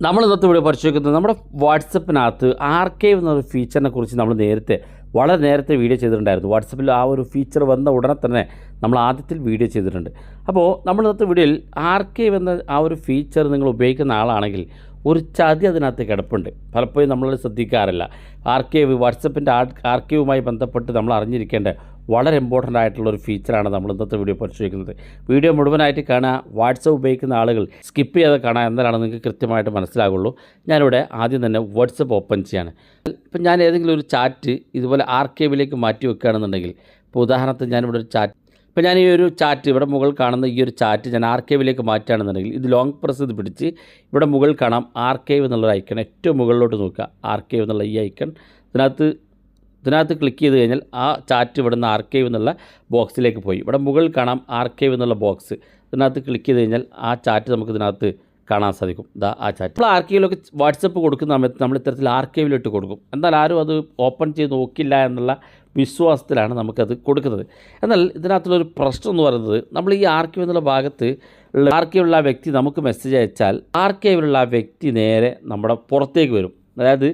നമ്മൾ ഇന്നത്തെ വീഡിയോ പരിശോധിക്കുന്നത് നമ്മുടെ വാട്സപ്പിനകത്ത് ആർക്കൈവ് എന്നൊരു ഫീച്ചറിനെ കുറിച്ച് നമ്മൾ വളരെ നേരത്തെ വീഡിയോ ചെയ്തിട്ടുണ്ടായിരുന്നു. വാട്സപ്പിൽ ആ ഒരു ഫീച്ചർ വന്ന ഉടനെ തന്നെ നമ്മൾ ആദ്യത്തിൽ വീഡിയോ ചെയ്തിട്ടുണ്ട്. അപ്പോൾ നമ്മൾ ഇന്നത്തെ വീഡിയോയിൽ ആർക്കൈവ് എന്ന ആ ഒരു ഫീച്ചർ നിങ്ങൾ ഉപയോഗിക്കുന്ന ആളാണെങ്കിൽ ഒരു ചതി അതിനകത്ത് കിടപ്പുണ്ട്. പലപ്പോഴും നമ്മളത് ശ്രദ്ധിക്കാറില്ല. ആർക്കൈവ് വാട്സപ്പിൻ്റെ ആർക്കൈവുമായി ബന്ധപ്പെട്ട് നമ്മൾ അറിഞ്ഞിരിക്കേണ്ട വളരെ ഇമ്പോർട്ടൻ്റ് ആയിട്ടുള്ളൊരു ഫീച്ചറാണ് നമ്മൾ ഇന്നത്തെ വീഡിയോ പരിശോധിക്കുന്നത്. വീഡിയോ മുഴുവനായിട്ട് കാണുക. വാട്സപ്പ് ഉപയോഗിക്കുന്ന ആളുകൾ സ്കിപ്പ് ചെയ്ത് കാണുക എന്നാലാണ് നിങ്ങൾക്ക് കൃത്യമായിട്ട് മനസ്സിലാകുള്ളൂ. ഞാനിവിടെ ആദ്യം തന്നെ വാട്സപ്പ് ഓപ്പൺ ചെയ്യാണ്. ഇപ്പം ഞാൻ ഏതെങ്കിലും ഒരു ചാറ്റ് ഇതുപോലെ ആർക്കൈവിലേക്ക് മാറ്റി വെക്കുകയാണെന്നുണ്ടെങ്കിൽ, ഇപ്പോൾ ഉദാഹരണത്തിന് ഞാനിവിടെ ഒരു ചാറ്റ്, ഇപ്പോൾ ഞാൻ ഈ ഒരു ചാറ്റ് ഇവിടെ മുകളിൽ കാണുന്ന ഈ ഒരു ചാറ്റ് ഞാൻ ആർക്കൈവിലേക്ക് മാറ്റുകയാണെന്നുണ്ടെങ്കിൽ ഇത് ലോങ് പ്രസ് ചെയ്ത് പിടിച്ച് ഇവിടെ മുകളിൽ കാണാം ആർക്കൈവ് എന്നുള്ളൊരു ഐക്കൺ. ഏറ്റവും മുകളിലോട്ട് നോക്കുക, ആർക്കൈവ് എന്നുള്ള ഈ ഐക്കൺ. ഇതിനകത്ത് ക്ലിക്ക് ചെയ്ത് കഴിഞ്ഞാൽ ആ ചാറ്റ് ഇവിടെ നിന്ന് ആർക്കൈവ് എന്നുള്ള ബോക്സിലേക്ക് പോയി. ഇവിടെ മുകളിൽ കാണാം ആർക്കൈവ് എന്നുള്ള ബോക്സ്. ഇതിനകത്ത് ക്ലിക്ക് ചെയ്ത് കഴിഞ്ഞാൽ ആ ചാറ്റ് നമുക്ക് ഇതിനകത്ത് കാണാൻ സാധിക്കും. ആ ചാറ്റ് നമ്മൾ ആർക്കൈവിലൊക്കെ വാട്സപ്പ് കൊടുക്കുന്ന സമയത്ത് നമ്മൾ ഇത്തരത്തിൽ ആർക്കൈവിലിട്ട് കൊടുക്കും. എന്നാൽ ആരും അത് ഓപ്പൺ ചെയ്ത് നോക്കില്ല എന്നുള്ള വിശ്വാസത്തിലാണ് നമുക്കത് കൊടുക്കുന്നത്. എന്നാൽ ഇതിനകത്തുള്ളൊരു പ്രശ്നം എന്ന് പറയുന്നത്, നമ്മൾ ഈ ആർക്കൈവ് എന്നുള്ള ഭാഗത്ത് ആർക്കൈവിലുള്ള ആ വ്യക്തി നമുക്ക് മെസ്സേജ് അയച്ചാൽ ആർക്കൈവിലുള്ള ആ വ്യക്തി നേരെ നമ്മുടെ പുറത്തേക്ക് വരും. അതായത്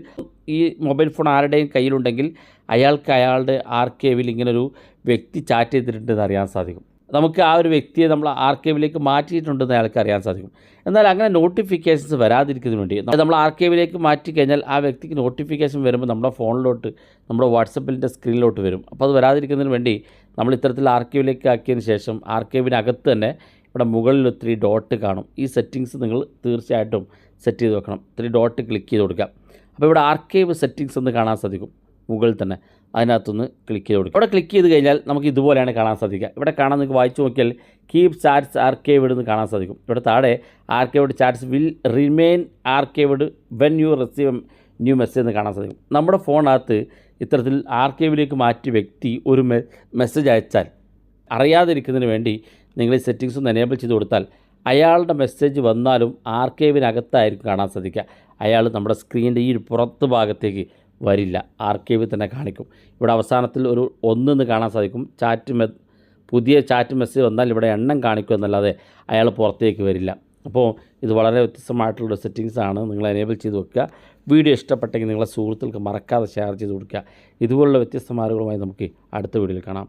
ഈ മൊബൈൽ ഫോൺ ആരുടെയും കയ്യിലുണ്ടെങ്കിൽ അയാൾക്ക് അയാളുടെ ആർക്കൈവിൽ ഇങ്ങനൊരു വ്യക്തി ചാറ്റ് ചെയ്തിട്ടുണ്ടെന്ന് അറിയാൻ സാധിക്കും. നമുക്ക് ആ ഒരു വ്യക്തിയെ നമ്മൾ ആർക്കൈവിലേക്ക് മാറ്റിയിട്ടുണ്ടെന്ന് അയാൾക്ക് അറിയാൻ സാധിക്കും. എന്നാൽ അങ്ങനെ നോട്ടിഫിക്കേഷൻസ് വരാതിരിക്കുന്നതിന് വേണ്ടി നമ്മൾ ആർക്കൈവിലേക്ക് മാറ്റി കഴിഞ്ഞാൽ ആ വ്യക്തിക്ക് നോട്ടിഫിക്കേഷൻ വരുമ്പോൾ നമ്മുടെ ഫോണിലോട്ട്, നമ്മുടെ വാട്സപ്പിൻ്റെ സ്ക്രീനിലോട്ട് വരും. അപ്പോൾ അത് വരാതിരിക്കുന്നതിന് വേണ്ടി നമ്മൾ ഇത്തരത്തിൽ ആർക്കൈവിലേക്ക് ആക്കിയതിന് ശേഷം ആർക്കൈവിനകത്ത് തന്നെ ഇവിടെ മുകളിൽ 3 ഡോട്ട് കാണും. ഈ സെറ്റിങ്സ് നിങ്ങൾ തീർച്ചയായിട്ടും സെറ്റ് ചെയ്ത് വെക്കണം. 3 ഡോട്ട് ക്ലിക്ക് ചെയ്ത് കൊടുക്കുക. അപ്പോൾ ഇവിടെ ആർക്കൈവ് സെറ്റിങ്സ് എന്ന് കാണാൻ സാധിക്കും. മുകളിൽ തന്നെ അതിനകത്തൊന്ന് ക്ലിക്ക് ചെയ്ത് കൊടുക്കുക. ഇവിടെ ക്ലിക്ക് ചെയ്ത് കഴിഞ്ഞാൽ നമുക്ക് ഇതുപോലെയാണ് കാണാൻ സാധിക്കുക. ഇവിടെ കാണാൻ നിങ്ങൾക്ക് വായിച്ചു നോക്കിയാൽ കീപ് ചാറ്റ്സ് ആർക്കൈവ്ഡ് എന്ന് കാണാൻ സാധിക്കും. ഇവിടെ താഴെ archived chats will remain archived when you receive new message എന്ന് കാണാൻ സാധിക്കും. നമ്മുടെ ഫോണിനകത്ത് ഇത്തരത്തിൽ ആർക്കൈവിലേക്ക് മാറ്റിയ വ്യക്തി ഒരു മെസ്സേജ് അയച്ചാൽ അറിയാതിരിക്കുന്നതിന് വേണ്ടി നിങ്ങൾ ഈ സെറ്റിങ്സ് ഒന്ന് എനേബിൾ ചെയ്ത് കൊടുത്താൽ അയാളുടെ മെസ്സേജ് വന്നാലും ആർക്കൈവിനകത്തായിരിക്കും കാണാൻ സാധിക്കുക. അയാൾ നമ്മുടെ സ്ക്രീനിൻ്റെ ഈ പുറത്ത് ഭാഗത്തേക്ക് വരില്ല, ആർക്കൈവിൽ തന്നെ കാണിക്കും. ഇവിടെ അവസാനത്തിൽ ഒരു 1 എന്ന് കാണാൻ സാധിക്കും. പുതിയ ചാറ്റ് മെസ്സേജ് വന്നാൽ ഇവിടെ എണ്ണം കാണിക്കും എന്നല്ലാതെ അയാൾ പുറത്തേക്ക് വരില്ല. അപ്പോൾ ഇത് വളരെ വ്യത്യസ്തമായിട്ടുള്ള സെറ്റിങ്സാണ്. നിങ്ങൾ എനേബിൾ ചെയ്ത് വെക്കുക. വീഡിയോ ഇഷ്ടപ്പെട്ടെങ്കിൽ നിങ്ങളെ സുഹൃത്തുക്കൾക്ക് മറക്കാതെ ഷെയർ ചെയ്ത് കൊടുക്കുക. ഇതുപോലുള്ള വ്യത്യസ്ത മാർഗ്ഗങ്ങളുമായി നമുക്ക് അടുത്ത വീഡിയോയിൽ കാണാം.